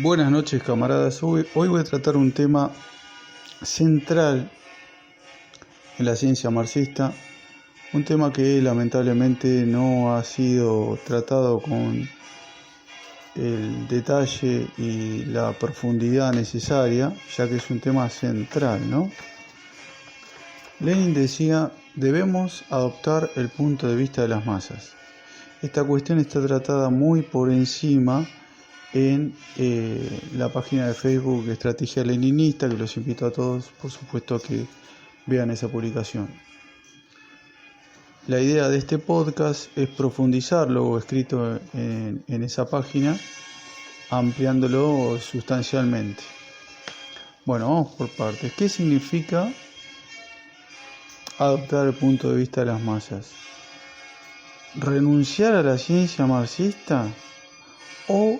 Buenas noches, camaradas. Hoy voy a tratar un tema central en la ciencia marxista, un tema que lamentablemente no ha sido tratado con el detalle y la profundidad necesaria, ya que es un tema central, ¿no? Lenin decía: debemos adoptar el punto de vista de las masas. Esta cuestión está tratada muy por encima en la página de Facebook Estrategia Leninista, que los invito a todos, por supuesto, a que vean esa publicación. La idea de este podcast es profundizar lo escrito en esa página, ampliándolo sustancialmente. Bueno, vamos por partes. ¿Qué significa adoptar el punto de vista de las masas? ¿Renunciar a la ciencia marxista o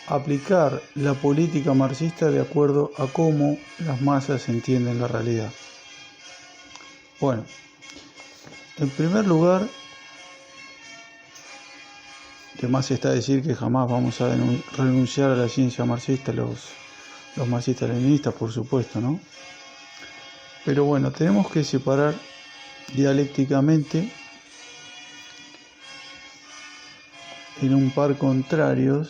aplicar la política marxista de acuerdo a cómo las masas entienden la realidad? Bueno, en primer lugar, de más está decir que jamás vamos a renunciar a la ciencia marxista, los marxistas leninistas, por supuesto, ¿no? Pero bueno, tenemos que separar dialécticamente en un par de contrarios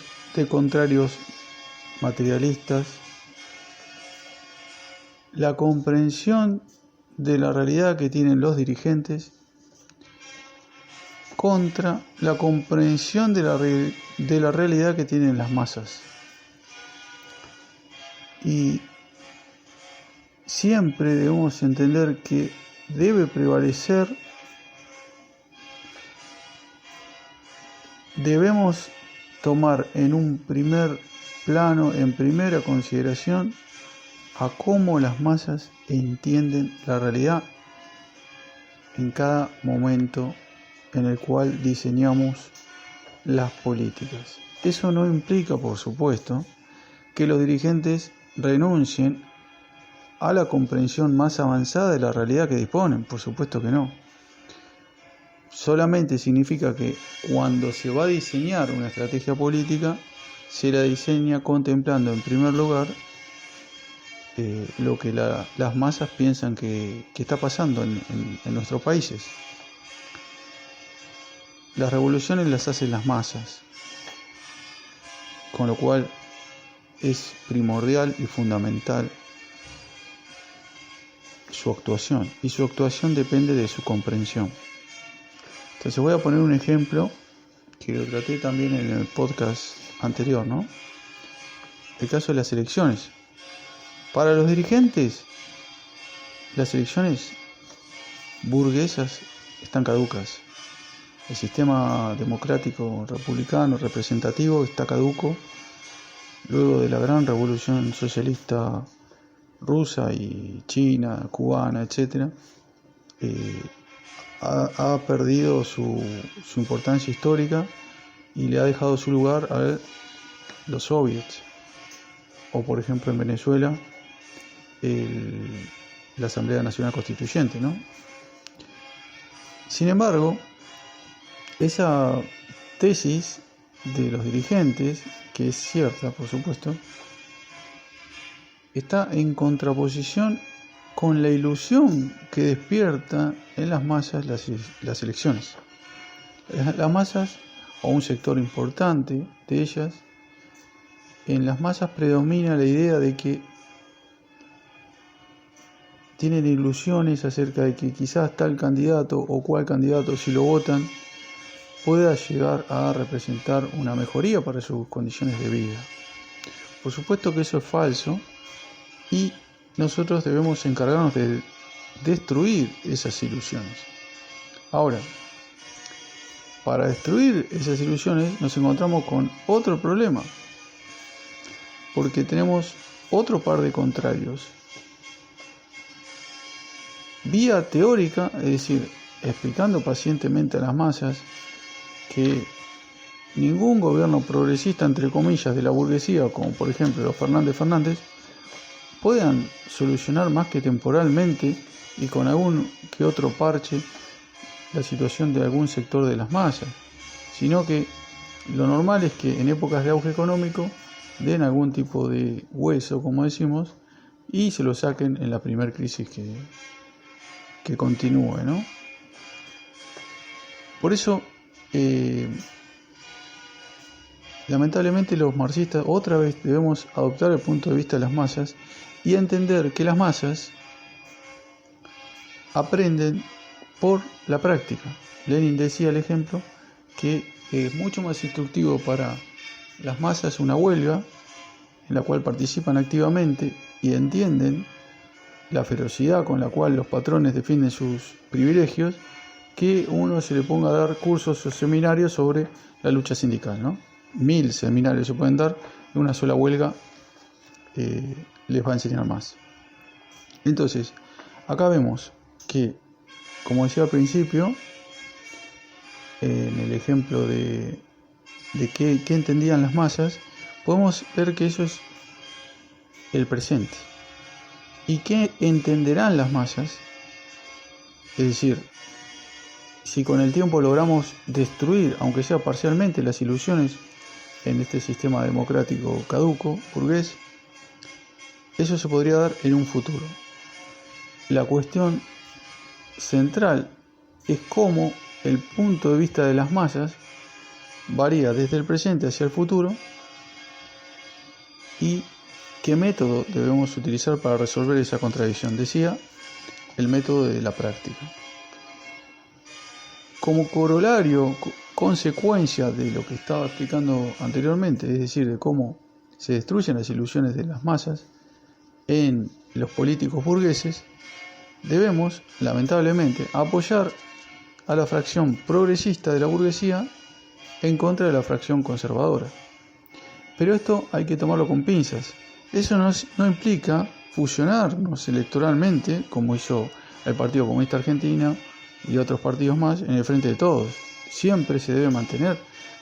materialistas la comprensión de la realidad que tienen los dirigentes contra la comprensión de la realidad que tienen las masas. Y siempre debemos entender que debe prevalecer, debemos tomar en un primer plano, en primera consideración, a cómo las masas entienden la realidad en cada momento en el cual diseñamos las políticas. Eso no implica, por supuesto, que los dirigentes renuncien a la comprensión más avanzada de la realidad que disponen, por supuesto que no. Solamente significa que cuando se va a diseñar una estrategia política, se la diseña contemplando en primer lugar lo que las masas piensan que está pasando en nuestros países. Las revoluciones las hacen las masas, con lo cual es primordial y fundamental su actuación, y su actuación depende de su comprensión. Entonces voy a poner un ejemplo que lo traté también en el podcast anterior, ¿no? El caso de las elecciones. Para los dirigentes, las elecciones burguesas están caducas. El sistema democrático, republicano, representativo está caduco luego de la gran revolución socialista rusa y china, cubana, etc. Ha perdido su importancia histórica y le ha dejado su lugar a los soviets, o por ejemplo en Venezuela la Asamblea Nacional Constituyente, ¿no? Sin embargo, esa tesis de los dirigentes, que es cierta, por supuesto, está en contraposición con la ilusión que despierta en las masas las elecciones. Las masas, o un sector importante de ellas, en las masas predomina la idea de que tienen ilusiones acerca de que quizás tal candidato o cual candidato, si lo votan, pueda llegar a representar una mejoría para sus condiciones de vida. Por supuesto que eso es falso, y nosotros debemos encargarnos de destruir esas ilusiones. Ahora, para destruir esas ilusiones nos encontramos con otro problema, porque tenemos otro par de contrarios. Vía teórica, es decir, explicando pacientemente a las masas que ningún gobierno progresista, entre comillas, de la burguesía, como por ejemplo los Fernández, puedan solucionar más que temporalmente y con algún que otro parche la situación de algún sector de las masas, sino que Lo normal es que en épocas de auge económico den algún tipo de hueso, como decimos, y se lo saquen en la primera crisis que continúe, ¿no? Por eso, lamentablemente los marxistas otra vez debemos adoptar el punto de vista de las masas y entender que las masas aprenden por la práctica. Lenin decía el ejemplo que es mucho más instructivo para las masas una huelga en la cual participan activamente y entienden la ferocidad con la cual los patrones defienden sus privilegios, que uno se le ponga a dar cursos o seminarios sobre la lucha sindical, ¿no? 1000 seminarios se pueden dar, en una sola huelga les va a enseñar más. Entonces, acá vemos que, como decía al principio, en el ejemplo de qué entendían las masas, podemos ver que eso es el presente. ¿Y qué entenderán las masas? Es decir, si con el tiempo logramos destruir, aunque sea parcialmente, las ilusiones en este sistema democrático caduco, burgués, eso se podría dar en un futuro. La cuestión central es cómo el punto de vista de las masas varía desde el presente hacia el futuro y qué método debemos utilizar para resolver esa contradicción. Decía, el método de la práctica. Como corolario, consecuencia de lo que estaba explicando anteriormente, es decir, de cómo se destruyen las ilusiones de las masas en los políticos burgueses, debemos, lamentablemente, apoyar a la fracción progresista de la burguesía en contra de la fracción conservadora. Pero esto hay que tomarlo con pinzas. Eso no implica fusionarnos electoralmente, como hizo el Partido Comunista Argentino y otros partidos más, en el frente de todos. Siempre se debe mantener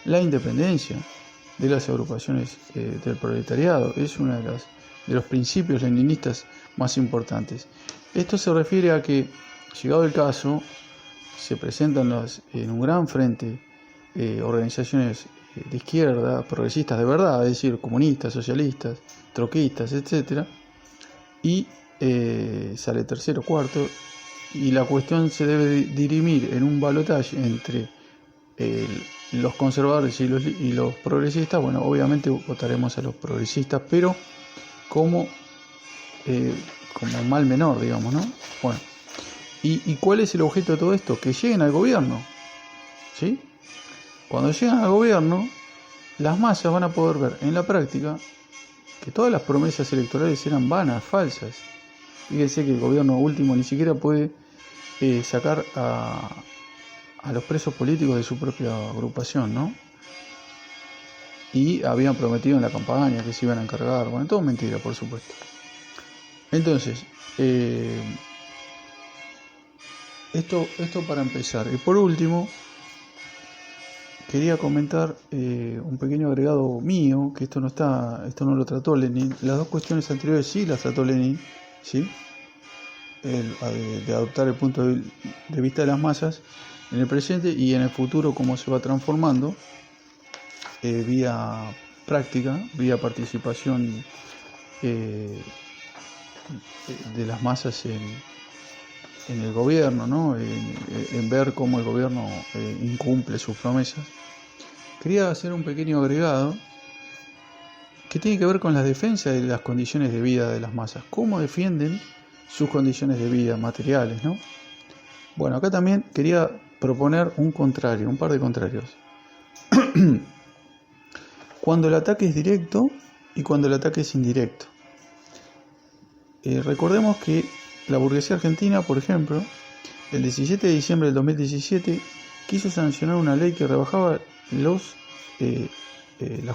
la independencia de las agrupaciones del proletariado. Es uno de los principios leninistas más importantes. Esto se refiere a que, llegado el caso, se presentan en un gran frente organizaciones de izquierda, progresistas de verdad, es decir, comunistas, socialistas, troquistas, etc. Y sale tercero, cuarto, y la cuestión se debe dirimir en un balotaje entre los conservadores y los progresistas. Bueno, obviamente votaremos a los progresistas, pero como mal menor, digamos, ¿no? Bueno, ¿y cuál es el objeto de todo esto? Que lleguen al gobierno, ¿sí? Cuando llegan al gobierno, las masas van a poder ver en la práctica que todas las promesas electorales eran vanas, falsas. Fíjense que el gobierno último ni siquiera puede sacar a los presos políticos de su propia agrupación, ¿no? Y habían prometido en la campaña que se iban a encargar. Bueno, todo mentira, por supuesto. Entonces, esto para empezar. Y por último, quería comentar un pequeño agregado mío, que esto no lo trató Lenin. Las dos cuestiones anteriores sí las trató Lenin, ¿sí? De adoptar el punto de vista de las masas en el presente y en el futuro, cómo se va transformando vía práctica, vía participación de las masas en el gobierno, ¿no? En ver cómo el gobierno incumple sus promesas. Quería hacer un pequeño agregado que tiene que ver con la defensa de las condiciones de vida de las masas. ¿Cómo defienden sus condiciones de vida materiales, ¿no? Bueno, acá también quería proponer un par de contrarios. Cuando el ataque es directo y cuando el ataque es indirecto. Recordemos que la burguesía argentina, por ejemplo, el 17 de diciembre del 2017 quiso sancionar una ley que rebajaba las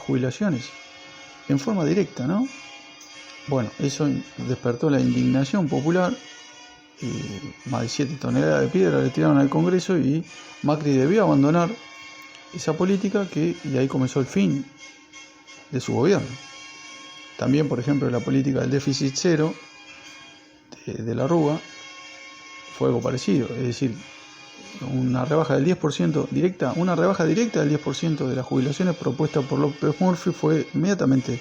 jubilaciones en forma directa, ¿no? Bueno, eso despertó la indignación popular. Más de 7 toneladas de piedra le tiraron al Congreso y Macri debió abandonar esa política y ahí comenzó el fin de su gobierno. También, por ejemplo, la política del déficit cero de la Rúa fue algo parecido, es decir, una rebaja del 10% directa, una rebaja directa del 10% de las jubilaciones propuesta por López Murphy fue inmediatamente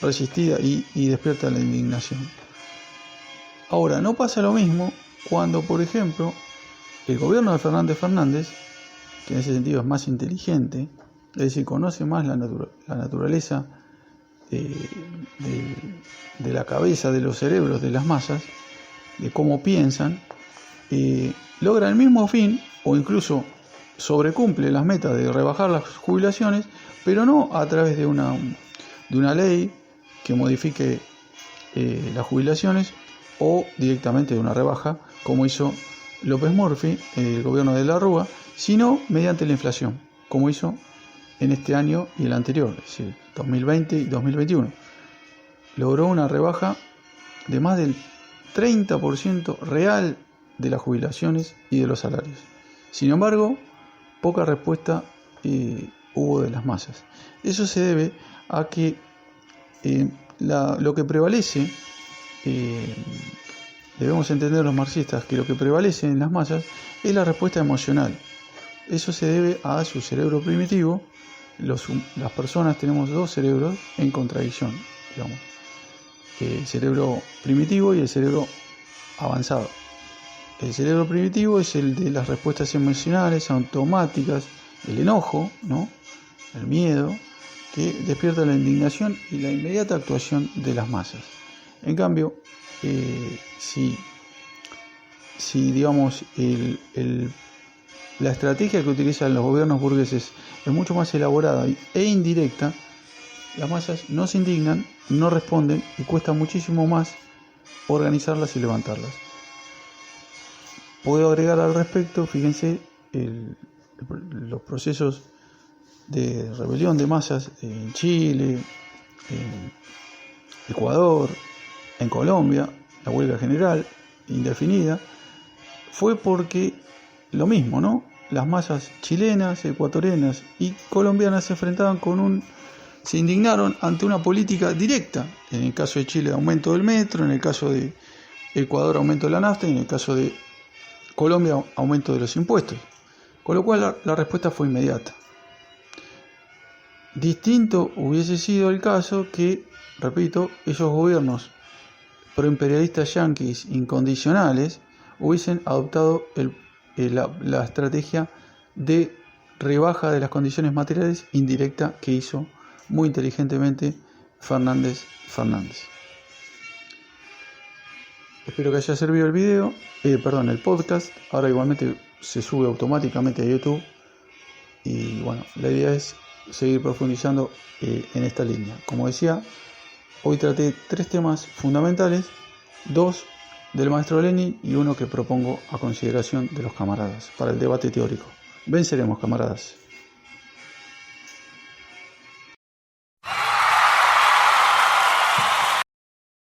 resistida y despierta la indignación. Ahora, no pasa lo mismo cuando, por ejemplo, el gobierno de Fernández Fernández, que en ese sentido es más inteligente, es decir, conoce más la naturaleza de la cabeza, de los cerebros, de las masas, de cómo piensan, logra el mismo fin o incluso sobrecumple las metas de rebajar las jubilaciones, pero no a través de una ley que modifique las jubilaciones o directamente de una rebaja, como hizo López Murphy, el gobierno de la Rúa, sino mediante la inflación, como hizo en este año y el anterior, es decir, 2020 y 2021. Logró una rebaja de más del 30% real de las jubilaciones y de los salarios. Sin embargo, poca respuesta hubo de las masas. Eso se debe a que lo que prevalece, debemos entender los marxistas, que lo que prevalece en las masas es la respuesta emocional. Eso se debe a su cerebro primitivo. Las personas tenemos dos cerebros en contradicción, digamos. El cerebro primitivo y el cerebro avanzado. El cerebro primitivo es el de las respuestas emocionales, automáticas, el enojo, ¿no? El miedo, que despierta la indignación y la inmediata actuación de las masas. En cambio, si digamos la estrategia que utilizan los gobiernos burgueses es mucho más elaborada e indirecta, las masas no se indignan, no responden y cuesta muchísimo más organizarlas y levantarlas. Puedo agregar al respecto, fíjense, los procesos de rebelión de masas en Chile, en Ecuador, en Colombia, la huelga general indefinida, fue porque lo mismo, ¿no? Las masas chilenas, ecuatorianas y colombianas se indignaron ante una política directa. En el caso de Chile, aumento del metro; en el caso de Ecuador, aumento de la nafta; y en el caso de Colombia, aumento de los impuestos. Con lo cual la respuesta fue inmediata. Distinto hubiese sido el caso que, repito, esos gobiernos proimperialistas yanquis incondicionales hubiesen adoptado la estrategia de rebaja de las condiciones materiales indirecta que hizo muy inteligentemente Fernández. Espero que haya servido el podcast. Ahora igualmente se sube automáticamente a YouTube. Y bueno, la idea es seguir profundizando en esta línea. Como decía, hoy traté 3 temas fundamentales, 2 del maestro Lenin y 1 que propongo a consideración de los camaradas para el debate teórico. Venceremos, camaradas.